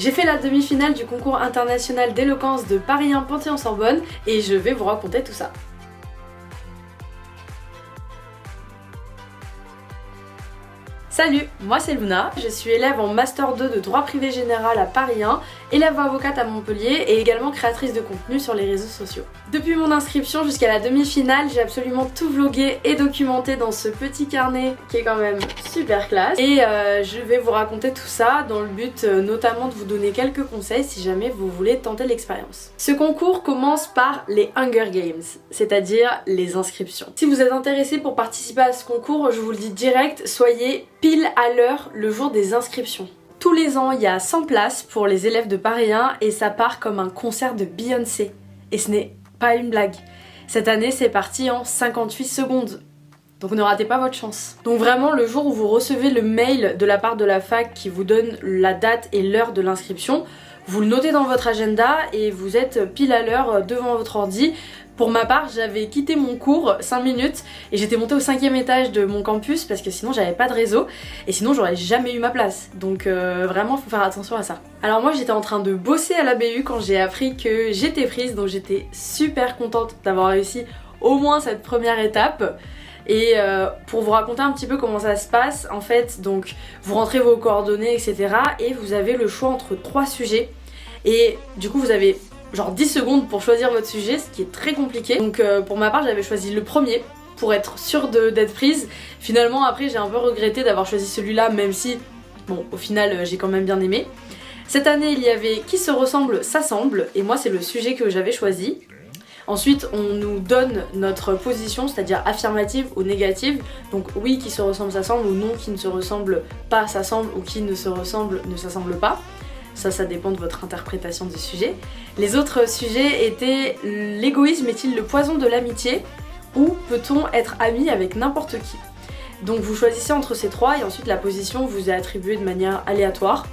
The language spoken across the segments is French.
J'ai fait la demi-finale du concours international d'éloquence de Paris 1 Panthéon-Sorbonne et je vais vous raconter tout ça. Salut, moi c'est Luna, je suis élève en Master 2 de droit privé général à Paris 1, élève avocate à Montpellier et également créatrice de contenu sur les réseaux sociaux. Depuis mon inscription jusqu'à la demi-finale, j'ai absolument tout vlogué et documenté dans ce petit carnet qui est quand même super classe. Et je vais vous raconter tout ça dans le but notamment de vous donner quelques conseils si jamais vous voulez tenter l'expérience. Ce concours commence par les Hunger Games, c'est-à-dire les inscriptions. Si vous êtes intéressé pour participer à ce concours, je vous le dis direct, soyez pile à l'heure le jour des inscriptions. Tous les ans, il y a 100 places pour les élèves de Paris 1 et ça part comme un concert de Beyoncé. Et ce n'est pas une blague. Cette année, c'est parti en 58 secondes. Donc ne ratez pas votre chance. Donc vraiment, le jour où vous recevez le mail de la part de la fac qui vous donne la date et l'heure de l'inscription, vous le notez dans votre agenda et vous êtes pile à l'heure devant votre ordi. Pour ma part, j'avais quitté mon cours 5 minutes et j'étais montée au 5e étage de mon campus parce que sinon j'avais pas de réseau et sinon j'aurais jamais eu ma place. Donc vraiment, faut faire attention à ça. Alors moi, j'étais en train de bosser à la BU quand j'ai appris que j'étais prise, donc j'étais super contente d'avoir réussi au moins cette première étape. Et pour vous raconter un petit peu comment ça se passe, en fait, donc vous rentrez vos coordonnées, etc. et vous avez le choix entre 3 sujets. Et du coup, vous avez genre 10 secondes pour choisir votre sujet, ce qui est très compliqué. Donc pour ma part, j'avais choisi le premier pour être sûre d'être prise. Finalement, après, j'ai un peu regretté d'avoir choisi celui-là, même si, bon, au final, j'ai quand même bien aimé. Cette année, il y avait Qui se ressemble s'assemble, et moi, c'est le sujet que j'avais choisi. Ensuite, on nous donne notre position, c'est-à-dire affirmative ou négative. Donc oui, qui se ressemble s'assemble, ou non, qui ne se ressemble pas s'assemble, ou qui ne se ressemble ne s'assemble pas. Ça dépend de votre interprétation du sujet. Les autres sujets étaient l'égoïsme est-il le poison de l'amitié ou peut-on être ami avec n'importe qui. Donc vous choisissez entre ces 3 et ensuite la position vous est attribuée de manière aléatoire.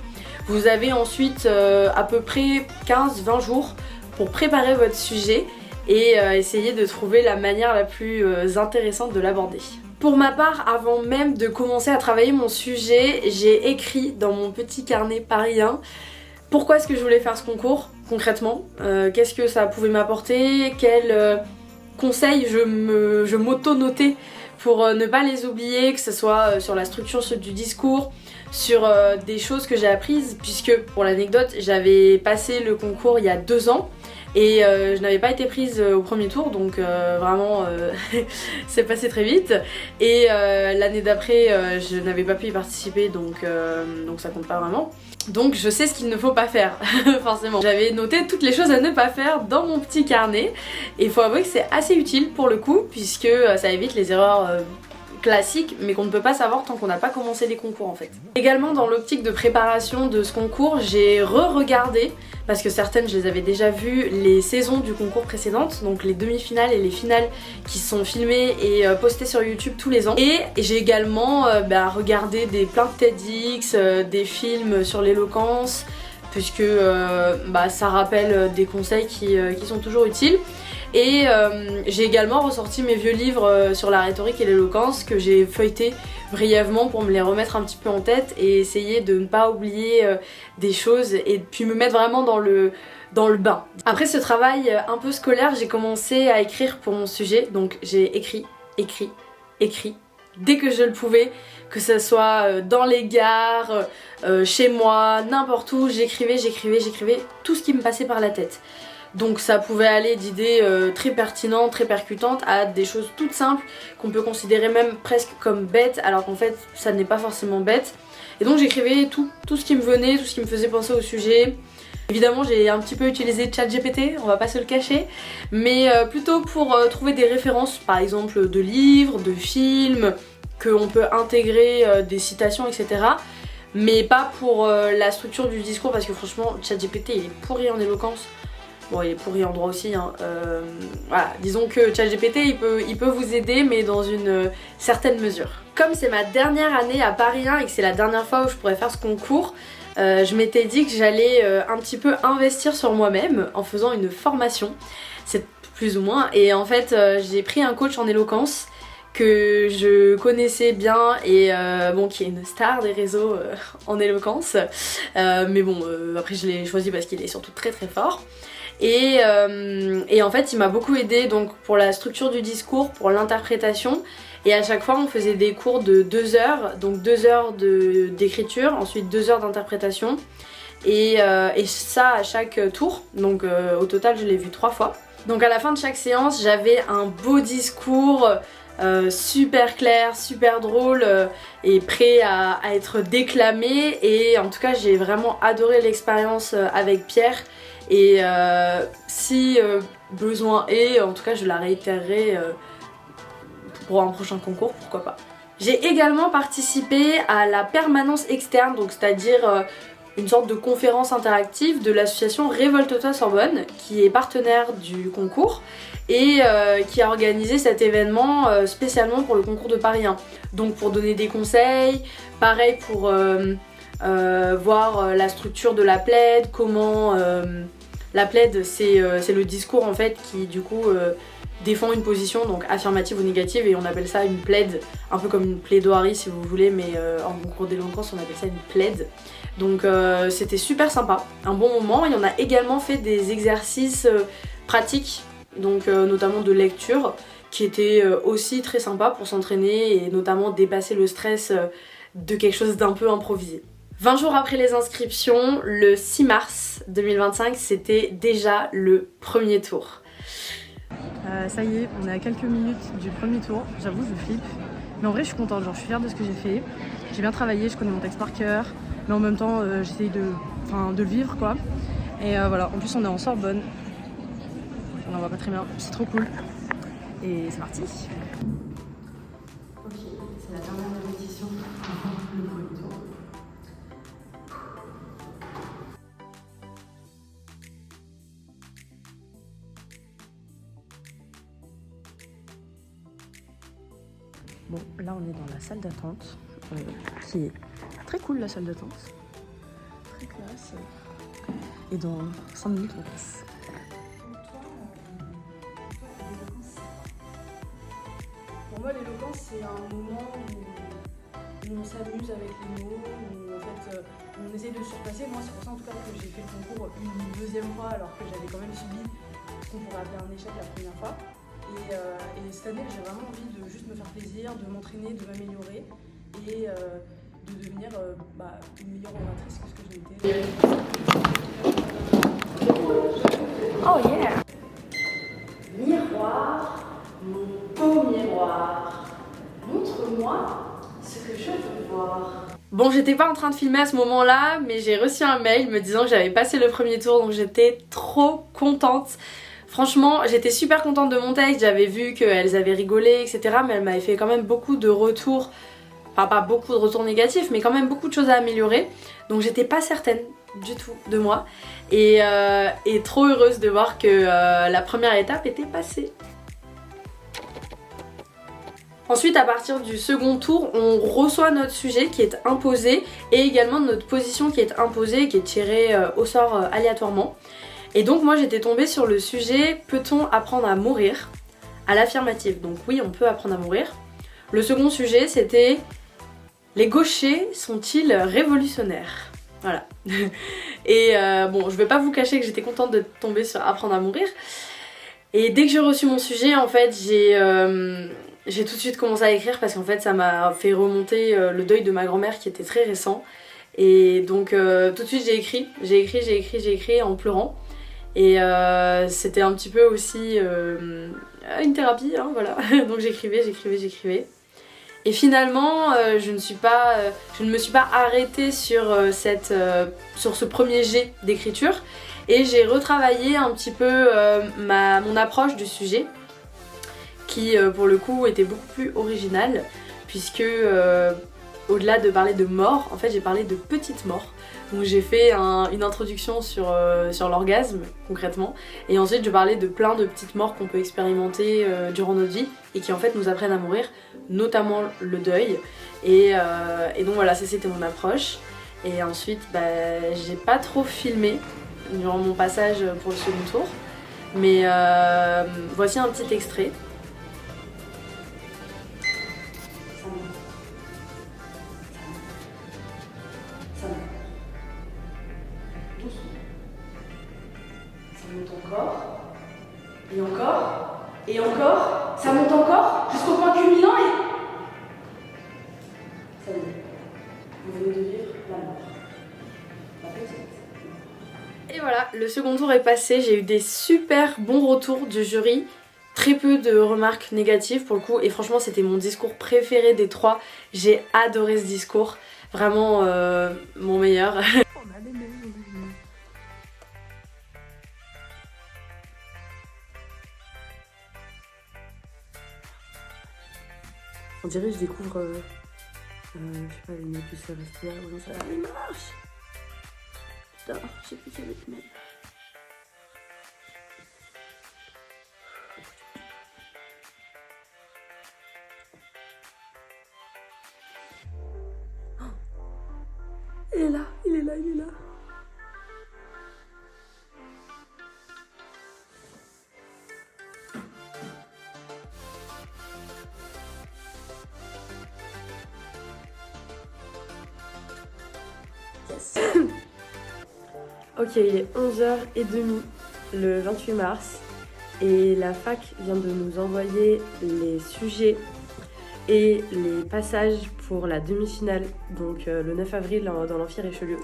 Vous avez ensuite à peu près 15-20 jours pour préparer votre sujet et essayer de trouver la manière la plus intéressante de l'aborder. Pour ma part, avant même de commencer à travailler mon sujet, j'ai écrit dans mon petit carnet Paris 1 pourquoi est-ce que je voulais faire ce concours concrètement, qu'est-ce que ça pouvait m'apporter, quels conseils je m'auto-notais pour ne pas les oublier, que ce soit sur la structure du discours, sur des choses que j'ai apprises, puisque pour l'anecdote, j'avais passé le concours il y a 2 ans. Et je n'avais pas été prise au premier tour, donc vraiment c'est passé très vite. Et l'année d'après, je n'avais pas pu y participer, donc ça compte pas vraiment. Donc je sais ce qu'il ne faut pas faire, forcément. J'avais noté toutes les choses à ne pas faire dans mon petit carnet. Et il faut avouer que c'est assez utile pour le coup, puisque ça évite les erreurs classique mais qu'on ne peut pas savoir tant qu'on n'a pas commencé les concours en fait. Également dans l'optique de préparation de ce concours, j'ai re-regardé, parce que certaines je les avais déjà vues, les saisons du concours précédentes, donc les demi-finales et les finales qui sont filmées et postées sur YouTube tous les ans. Et j'ai également regardé plein de TEDx, des films sur l'éloquence, puisque ça rappelle des conseils qui sont toujours utiles. Et j'ai également ressorti mes vieux livres sur la rhétorique et l'éloquence que j'ai feuilletés brièvement pour me les remettre un petit peu en tête et essayer de ne pas oublier des choses et puis me mettre vraiment dans le bain. Après ce travail un peu scolaire, j'ai commencé à écrire pour mon sujet, donc j'ai écrit dès que je le pouvais, que ce soit dans les gares, chez moi, n'importe où, j'écrivais tout ce qui me passait par la tête. Donc ça pouvait aller d'idées très pertinentes, très percutantes à des choses toutes simples qu'on peut considérer même presque comme bêtes alors qu'en fait ça n'est pas forcément bête. Et donc j'écrivais tout ce qui me venait, tout ce qui me faisait penser au sujet. Évidemment j'ai un petit peu utilisé ChatGPT, on va pas se le cacher, mais plutôt pour trouver des références par exemple de livres, de films, qu'on peut intégrer des citations etc. Mais pas pour la structure du discours parce que franchement ChatGPT il est pourri en éloquence. Bon, il est pourri en droit aussi, hein. Voilà, disons que ChatGPT il peut vous aider, mais dans une certaine mesure. Comme c'est ma dernière année à Paris 1 et que c'est la dernière fois où je pourrais faire ce concours, je m'étais dit que j'allais un petit peu investir sur moi-même en faisant une formation, c'est plus ou moins. Et en fait, j'ai pris un coach en éloquence que je connaissais bien et bon, qui est une star des réseaux en éloquence, mais bon après je l'ai choisi parce qu'il est surtout très très fort. Et en fait il m'a beaucoup aidé donc pour la structure du discours, pour l'interprétation, et à chaque fois on faisait des cours de 2 heures, donc 2 heures d'écriture, ensuite 2 heures d'interprétation, et ça à chaque tour, donc au total je l'ai vu 3 fois. Donc à la fin de chaque séance j'avais un beau discours super clair, super drôle et prêt à être déclamé, et en tout cas j'ai vraiment adoré l'expérience avec Pierre, et si besoin est, en tout cas je la réitérerai pour un prochain concours, pourquoi pas. J'ai également participé à la permanence externe, donc c'est-à-dire une sorte de conférence interactive de l'association Révolte-toi Sorbonne, qui est partenaire du concours et qui a organisé cet événement spécialement pour le concours de Paris 1. Donc pour donner des conseils, pareil pour voir la structure de la plaide, comment la plaide c'est le discours en fait qui du coup défend une position, donc affirmative ou négative, et on appelle ça une plaide, un peu comme une plaidoirie si vous voulez, mais en concours d'éloquence on appelle ça une plaide. Donc c'était super sympa, un bon moment. Et on a également fait des exercices pratiques, donc notamment de lecture, qui étaient aussi très sympa pour s'entraîner et notamment dépasser le stress de quelque chose d'un peu improvisé. 20 jours après les inscriptions, le 6 mars 2025, c'était déjà le premier tour. Ça y est, on est à quelques minutes du premier tour. J'avoue, je flippe. Mais en vrai, je suis contente. Genre, je suis fière de ce que j'ai fait. J'ai bien travaillé, je connais mon texte par cœur. Mais en même temps, j'essaye de le vivre, quoi. Et voilà, en plus, on est en Sorbonne. On en voit pas très bien. C'est trop cool. Et c'est parti. Ok, c'est la dernière répétition avant le premier tour. Bon, là on est dans la salle d'attente, qui est très cool, la salle d'attente, très classe, et dans 5 minutes on passe. Pour moi l'éloquence c'est un moment où on s'amuse avec les mots, où en fait on essaie de surpasser. Moi c'est pour ça en tout cas que j'ai fait le concours une deuxième fois alors que j'avais quand même subi ce qu'on pourrait appeler un échec la première fois. Et cette année, j'ai vraiment envie de juste me faire plaisir, de m'entraîner, de m'améliorer et de devenir une meilleure oratrice que ce que j'ai été. Oh yeah! Miroir, mon beau miroir, montre-moi ce que je veux voir. Bon, j'étais pas en train de filmer à ce moment-là, mais j'ai reçu un mail me disant que j'avais passé le premier tour, donc j'étais trop contente. Franchement, j'étais super contente de mon texte, j'avais vu qu'elles avaient rigolé, etc. Mais elle m'avait fait quand même beaucoup de retours, enfin pas beaucoup de retours négatifs, mais quand même beaucoup de choses à améliorer. Donc j'étais pas certaine du tout de moi. Et trop heureuse de voir que la première étape était passée. Ensuite, à partir du second tour, on reçoit notre sujet qui est imposé et également notre position qui est imposée, qui est tirée au sort aléatoirement. Et donc moi j'étais tombée sur le sujet « Peut-on apprendre à mourir ?» à l'affirmative. Donc oui, on peut apprendre à mourir. Le second sujet c'était « Les gauchers sont-ils révolutionnaires ?» Voilà. Et bon, je vais pas vous cacher que j'étais contente de tomber sur « Apprendre à mourir ». Et dès que j'ai reçu mon sujet, en fait, j'ai tout de suite commencé à écrire parce qu'en fait ça m'a fait remonter le deuil de ma grand-mère qui était très récent. Et donc tout de suite j'ai écrit en pleurant. Et c'était un petit peu aussi une thérapie, hein, voilà. Donc j'écrivais. Et finalement, je ne me suis pas arrêtée sur ce premier jet d'écriture. Et j'ai retravaillé un petit peu mon approche du sujet, qui pour le coup était beaucoup plus originale, puisque au-delà de parler de mort, en fait j'ai parlé de petites morts. Donc j'ai fait une introduction sur l'orgasme concrètement, et ensuite je parlais de plein de petites morts qu'on peut expérimenter durant notre vie et qui en fait nous apprennent à mourir, notamment le deuil. Et donc voilà, ça c'était mon approche. Et ensuite j'ai pas trop filmé durant mon passage pour le second tour, mais voici un petit extrait. Ça monte encore. Et encore. Et encore. Ça monte encore jusqu'au point culminant et... Ça y est. Vous venez de vivre la mort. La petite. Et voilà, le second tour est passé. J'ai eu des super bons retours du jury. Très peu de remarques négatives pour le coup. Et franchement, c'était mon discours préféré des 3. J'ai adoré ce discours. Vraiment mon meilleur. On dirait que je découvre, je sais pas, une épice Celestia ou non, ça il marche. Putain, je sais plus quel est le mail. Il est là, il est là, il est là. Yes. Ok, il est 11h30 le 28 mars et la fac vient de nous envoyer les sujets et les passages pour la demi-finale, donc le 9 avril dans l'amphi Richelieu.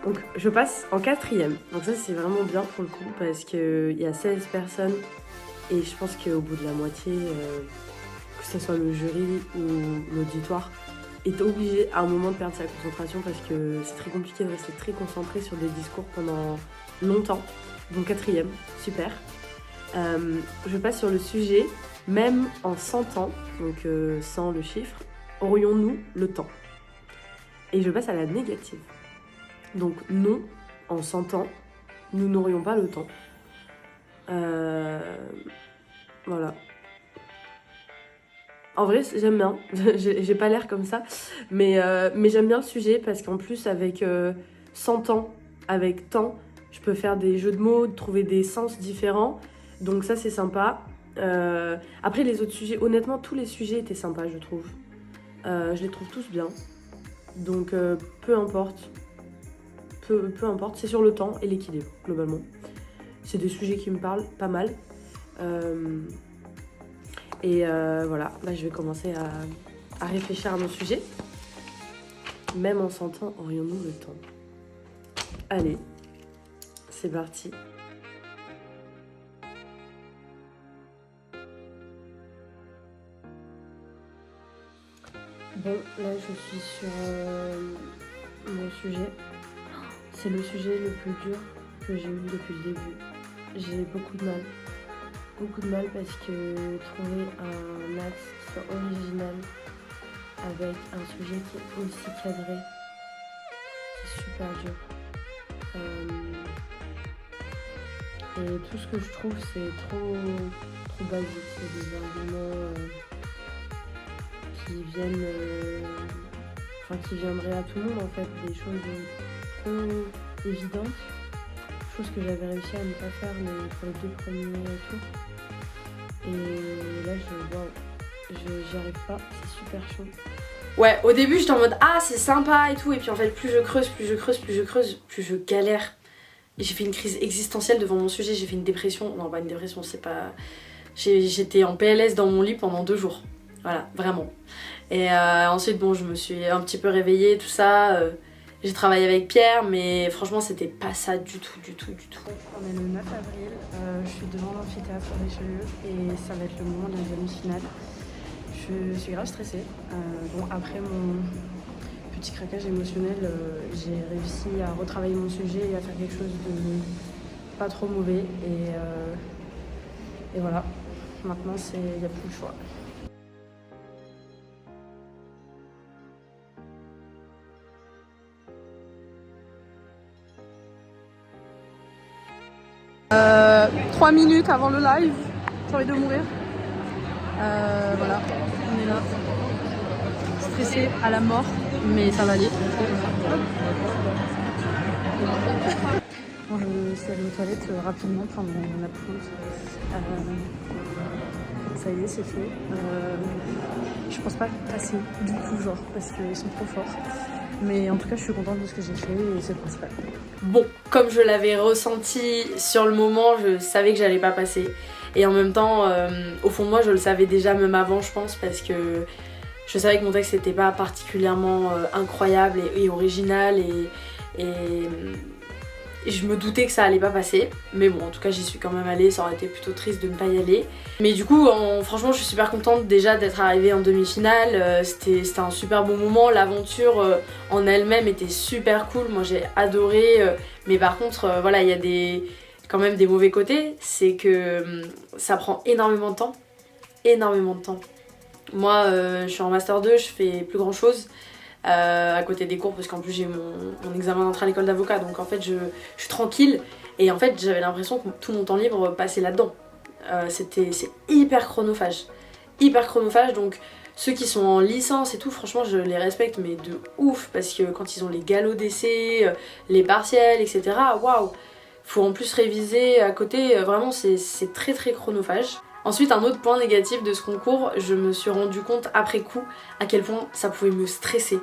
Donc je passe en 4e, donc ça c'est vraiment bien pour le coup parce qu'il y a 16 personnes et je pense qu'au bout de la moitié, que ce soit le jury ou l'auditoire, est obligé à un moment de perdre sa concentration parce que c'est très compliqué de rester très concentré sur des discours pendant longtemps. Donc 4e, super. Je passe sur le sujet, même en 100 ans, donc sans le chiffre, aurions-nous le temps? Et je passe à la négative. Donc non, en 100 ans, nous n'aurions pas le temps. Voilà. En vrai, j'aime bien, j'ai pas l'air comme ça, mais j'aime bien le sujet parce qu'en plus, avec 100 ans, avec temps, je peux faire des jeux de mots, trouver des sens différents, donc ça c'est sympa. Après, les autres sujets, honnêtement, tous les sujets étaient sympas, je trouve. Je les trouve tous bien, donc peu importe. Peu importe, c'est sur le temps et l'équilibre, globalement. C'est des sujets qui me parlent pas mal. Et voilà, là je vais commencer à réfléchir à mon sujet. Même en 100 ans, aurions-nous le temps? Allez, c'est parti. Bon, là je suis sur mon sujet. C'est le sujet le plus dur que j'ai eu depuis le début. J'ai beaucoup de mal. Beaucoup de mal parce que trouver un axe qui soit original avec un sujet qui est aussi cadré, c'est super dur. Et tout ce que je trouve, c'est trop basique. C'est des arguments qui viennent, qui viendraient à tout le monde en fait, des choses trop évidentes. Chose que j'avais réussi à ne pas faire pour les 2 premiers tours. Et là, j'y arrive pas, c'est super chaud. Ouais, au début, j'étais en mode ah, c'est sympa et tout. Et puis en fait, plus je creuse, plus je galère. Et j'ai fait une crise existentielle devant mon sujet. J'ai fait une dépression. Non, pas une dépression, c'est pas. J'étais en PLS dans mon lit pendant 2 jours. Voilà, vraiment. Et ensuite, bon, je me suis un petit peu réveillée, tout ça. J'ai travaillé avec Pierre, mais franchement, c'était pas ça du tout. On est le 9 avril, je suis devant l'amphithéâtre Richelieu et ça va être le moment de la demi-finale. Je suis grave stressée. Bon, après mon petit craquage émotionnel, j'ai réussi à retravailler mon sujet et à faire quelque chose de pas trop mauvais. Et voilà, maintenant, il n'y a plus le choix. Euh, 3 minutes avant le live, j'ai envie de mourir. Voilà, on est là, stressé à la mort, mais ça va aller. Bon, je suis allée aux toilettes rapidement pendant la pause. Ça y est, c'est fait. Je pense pas passer du coup, genre, parce qu'ils sont trop forts. Mais en tout cas, je suis contente de ce que j'ai fait et c'est le principal. Bon, comme je l'avais ressenti sur le moment, je savais que j'allais pas passer. Et en même temps, au fond de moi, je le savais déjà même avant, je pense, parce que je savais que mon texte n'était pas particulièrement incroyable et original et je me doutais que ça allait pas passer. Mais bon, en tout cas, j'y suis quand même allée, ça aurait été plutôt triste de ne pas y aller. Mais du coup, franchement, je suis super contente déjà d'être arrivée en demi-finale. C'était un super bon moment, l'aventure en elle-même était super cool, moi j'ai adoré. Mais par contre, voilà, il y a quand même des mauvais côtés, c'est que ça prend énormément de temps. Énormément de temps. Moi, je suis en Master 2, je fais plus grand chose à côté des cours parce qu'en plus j'ai mon examen d'entrée à l'école d'avocat, donc en fait je suis tranquille et en fait j'avais l'impression que tout mon temps libre passait là-dedans. C'est hyper chronophage. Hyper chronophage, donc ceux qui sont en licence et tout, franchement je les respecte mais de ouf parce que quand ils ont les galops d'essai, les partiels, etc. Waouh! Faut en plus réviser à côté, vraiment c'est très très chronophage. Ensuite, un autre point négatif de ce concours, je me suis rendu compte après coup à quel point ça pouvait me stresser.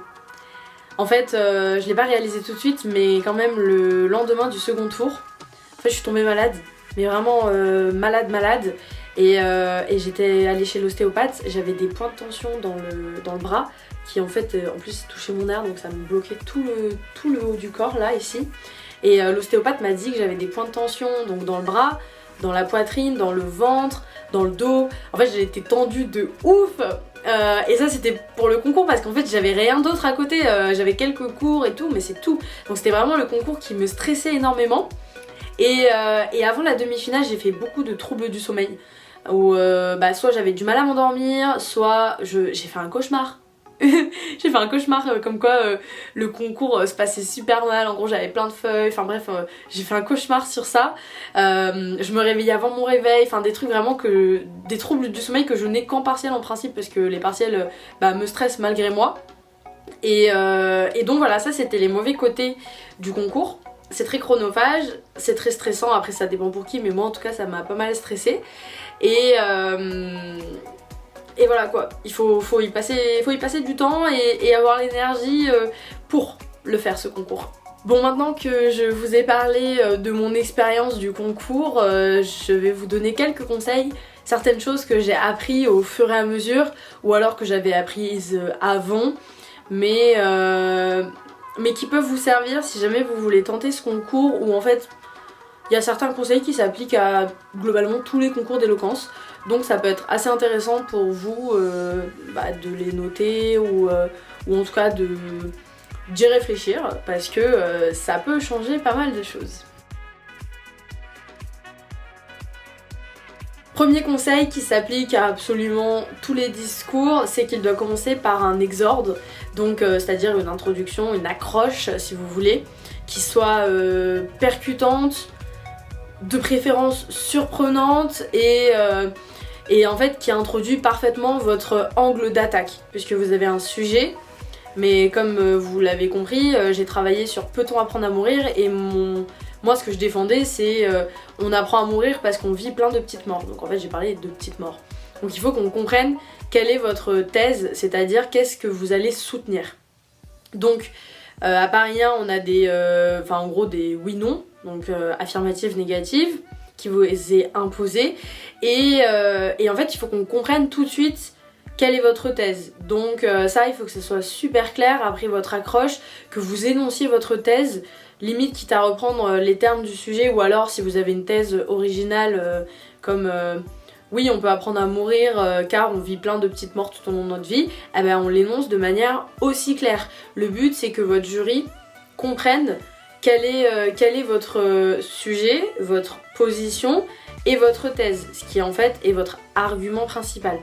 En fait, je l'ai pas réalisé tout de suite, mais quand même le lendemain du second tour, en fait je suis tombée malade, mais vraiment malade. Et j'étais allée chez l'ostéopathe, j'avais des points de tension dans le bras qui en fait en plus touchaient mon nerf, donc ça me bloquait tout le haut du corps là ici. Et l'ostéopathe m'a dit que j'avais des points de tension donc dans le bras, dans la poitrine, dans le ventre, dans le dos. En fait j'ai été tendue de ouf et ça c'était pour le concours parce qu'en fait j'avais rien d'autre à côté, j'avais quelques cours et tout mais c'est tout. Donc c'était vraiment le concours qui me stressait énormément. Et avant la demi-finale j'ai fait beaucoup de troubles du sommeil où soit j'avais du mal à m'endormir, soit j'ai fait un cauchemar. J'ai fait un cauchemar comme quoi le concours se passait super mal, en gros j'avais plein de feuilles, enfin bref j'ai fait un cauchemar sur ça. Je me réveillais avant mon réveil, enfin des trucs vraiment des troubles du sommeil que je n'ai qu'en partiel en principe parce que les partiels me stressent malgré moi. Et donc voilà, ça c'était les mauvais côtés du concours. C'est très chronophage, c'est très stressant, après ça dépend pour qui mais moi en tout cas ça m'a pas mal stressée. Et voilà quoi, il faut y passer du temps et avoir l'énergie pour le faire ce concours. Bon, maintenant que je vous ai parlé de mon expérience du concours, je vais vous donner quelques conseils, certaines choses que j'ai appris au fur et à mesure ou alors que j'avais apprises avant, mais qui peuvent vous servir si jamais vous voulez tenter ce concours où en fait il y a certains conseils qui s'appliquent à globalement tous les concours d'éloquence. Donc ça peut être assez intéressant pour vous de les noter ou en tout cas d'y réfléchir parce que ça peut changer pas mal de choses. Premier conseil qui s'applique à absolument tous les discours, c'est qu'il doit commencer par un exorde, donc c'est-à-dire une introduction, une accroche si vous voulez, qui soit percutante, de préférence surprenante et en fait qui introduit parfaitement votre angle d'attaque puisque vous avez un sujet, mais comme vous l'avez compris, j'ai travaillé sur Peut-on apprendre à mourir et moi ce que je défendais c'est on apprend à mourir parce qu'on vit plein de petites morts, donc en fait j'ai parlé de petites morts. Donc il faut qu'on comprenne quelle est votre thèse, c'est-à-dire qu'est-ce que vous allez soutenir. Donc à Paris 1 on a en gros des oui-non, donc affirmative, négative, qui vous est imposé et en fait il faut qu'on comprenne tout de suite quelle est votre thèse. Donc ça il faut que ce soit super clair après votre accroche, que vous énonciez votre thèse, limite quitte à reprendre les termes du sujet ou alors si vous avez une thèse originale comme oui on peut apprendre à mourir car on vit plein de petites morts tout au long de notre vie, eh ben on l'énonce de manière aussi claire. Le but c'est que votre jury comprenne quel est votre sujet, votre position et votre thèse, ce qui en fait est votre argument principal.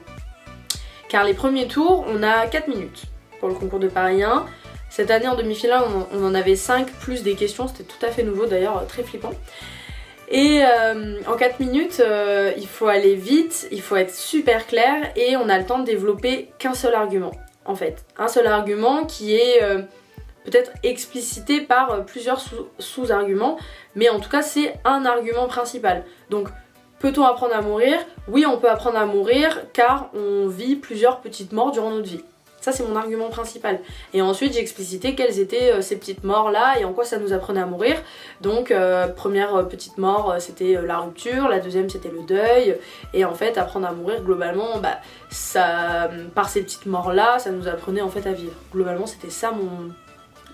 Car les premiers tours, on a 4 minutes pour le concours de Paris 1. Cette année en demi-finale, on en avait 5 plus des questions, c'était tout à fait nouveau d'ailleurs, très flippant. Et en 4 minutes, il faut aller vite, il faut être super clair et on a le temps de développer qu'un seul argument en fait. Un seul argument qui est peut-être explicité par plusieurs sous-arguments, mais en tout cas c'est un argument principal. Donc peut-on apprendre à mourir ? Oui, on peut apprendre à mourir car on vit plusieurs petites morts durant notre vie. Ça c'est mon argument principal. Et ensuite j'ai explicité quelles étaient ces petites morts là et en quoi ça nous apprenait à mourir. Donc première petite mort c'était la rupture, la deuxième c'était le deuil. Et en fait apprendre à mourir globalement, ça, par ces petites morts là, ça nous apprenait en fait à vivre. Globalement c'était ça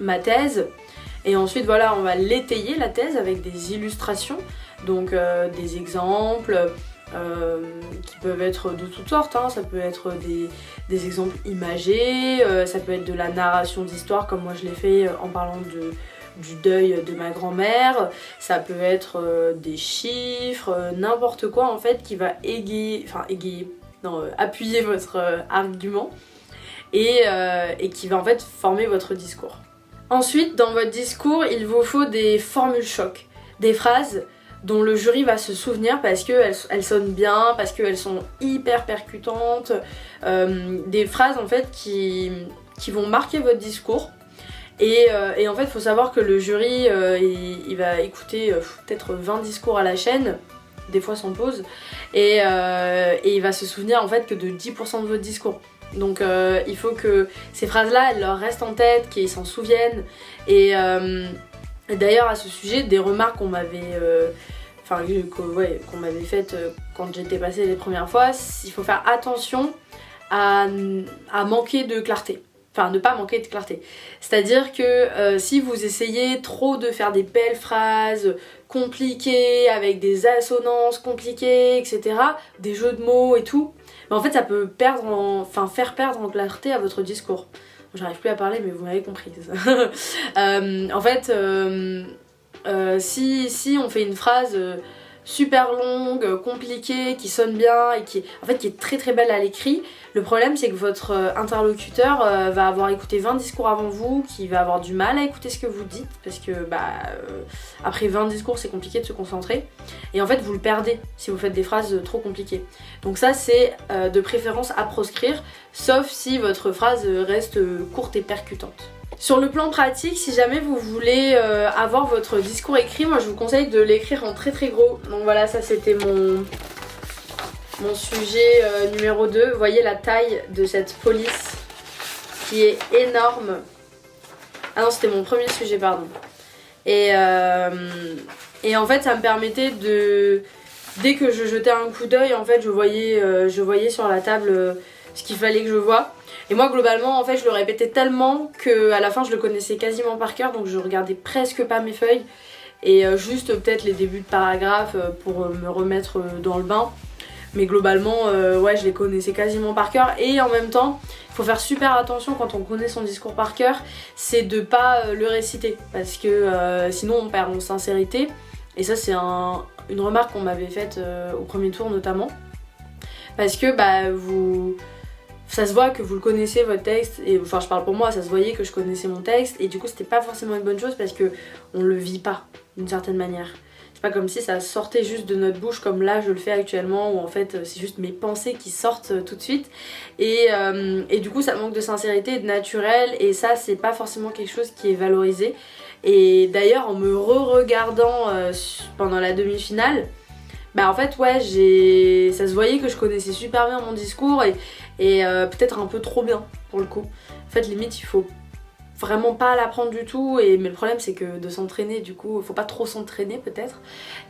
ma thèse. Et ensuite voilà, on va l'étayer la thèse avec des illustrations, donc des exemples qui peuvent être de toutes sortes, hein. Ça peut être des exemples imagés, ça peut être de la narration d'histoire comme moi je l'ai fait en parlant du deuil de ma grand-mère, ça peut être des chiffres, n'importe quoi en fait qui va appuyer votre argument et qui va en fait former votre discours. Ensuite, dans votre discours, il vous faut des formules choc, des phrases dont le jury va se souvenir parce qu'elles sonnent bien, parce qu'elles sont hyper percutantes, des phrases en fait qui vont marquer votre discours. Et en fait, il faut savoir que le jury, il va écouter peut-être 20 discours à la chaîne, des fois sans pause, et il va se souvenir en fait que de 10% de votre discours. Donc il faut que ces phrases-là, elles leur restent en tête, qu'ils s'en souviennent. Et d'ailleurs à ce sujet, des remarques qu'on m'avait faites quand j'étais passée les premières fois, il faut faire attention à manquer de clarté. Enfin, ne pas manquer de clarté. C'est-à-dire que si vous essayez trop de faire des belles phrases compliquées, avec des assonances compliquées, etc., des jeux de mots et tout, en fait ça peut faire perdre en clarté à votre discours. J'arrive plus à parler mais vous m'avez compris. En fait, si on fait une phrase super longue, compliquée, qui sonne bien et qui est très très belle à l'écrit, le problème c'est que votre interlocuteur va avoir écouté 20 discours avant vous, qui va avoir du mal à écouter ce que vous dites parce que après 20 discours c'est compliqué de se concentrer et en fait vous le perdez si vous faites des phrases trop compliquées. Donc ça c'est de préférence à proscrire, sauf si votre phrase reste courte et percutante. Sur le plan pratique, si jamais vous voulez avoir votre discours écrit, moi je vous conseille de l'écrire en très très gros. Donc voilà, ça c'était mon sujet numéro 2. Vous voyez la taille de cette police qui est énorme. Ah non, c'était mon premier sujet, pardon. Et en fait ça me permettait de... Dès que je jetais un coup d'œil, en fait je voyais sur la table ce qu'il fallait que je voie. Et moi globalement en fait je le répétais tellement qu'à la fin je le connaissais quasiment par cœur, donc je regardais presque pas mes feuilles et juste peut-être les débuts de paragraphes pour me remettre dans le bain. Mais globalement ouais je les connaissais quasiment par cœur. Et en même temps il faut faire super attention quand on connaît son discours par cœur, c'est de pas le réciter parce que sinon on perd en sincérité. Et ça c'est une remarque qu'on m'avait faite au premier tour notamment, parce que ça se voit que vous le connaissez votre texte, et enfin je parle pour moi, ça se voyait que je connaissais mon texte et du coup c'était pas forcément une bonne chose parce que on le vit pas d'une certaine manière. C'est pas comme si ça sortait juste de notre bouche comme là je le fais actuellement, où en fait c'est juste mes pensées qui sortent tout de suite et du coup ça manque de sincérité et de naturel, et ça c'est pas forcément quelque chose qui est valorisé. Et d'ailleurs en me re-regardant pendant la demi-finale, en fait ouais ça se voyait que je connaissais super bien mon discours et peut-être un peu trop bien pour le coup. En fait limite il faut vraiment pas l'apprendre du tout, mais le problème c'est que de s'entraîner, du coup il faut pas trop s'entraîner peut-être,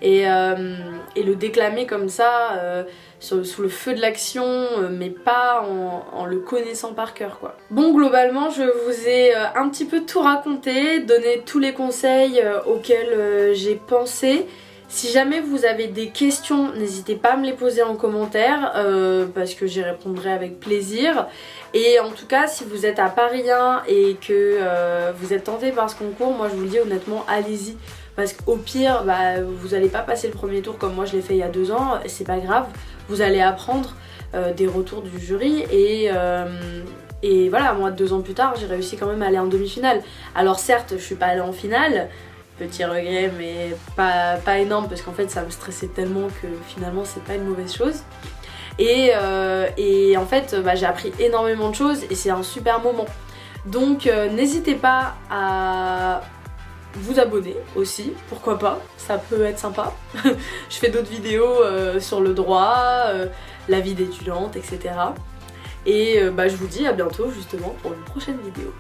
et le déclamer comme ça sous le feu de l'action, mais pas en le connaissant par cœur quoi. Bon, globalement je vous ai un petit peu tout raconté, donné tous les conseils auxquels j'ai pensé. Si jamais vous avez des questions, n'hésitez pas à me les poser en commentaire parce que j'y répondrai avec plaisir. Et en tout cas, si vous êtes à Paris 1 et que vous êtes tenté par ce concours, moi je vous le dis honnêtement, allez-y. Parce qu'au pire, vous n'allez pas passer le premier tour comme moi je l'ai fait il y a 2 ans, c'est pas grave. Vous allez apprendre des retours du jury et voilà, moi 2 ans plus tard, j'ai réussi quand même à aller en demi-finale. Alors certes, je suis pas allée en finale. Petit regret, mais pas énorme parce qu'en fait ça me stressait tellement que finalement c'est pas une mauvaise chose. Et en fait j'ai appris énormément de choses et c'est un super moment. Donc n'hésitez pas à vous abonner aussi, pourquoi pas, ça peut être sympa. Je fais d'autres vidéos sur le droit, la vie d'étudiante, etc. Et je vous dis à bientôt justement pour une prochaine vidéo.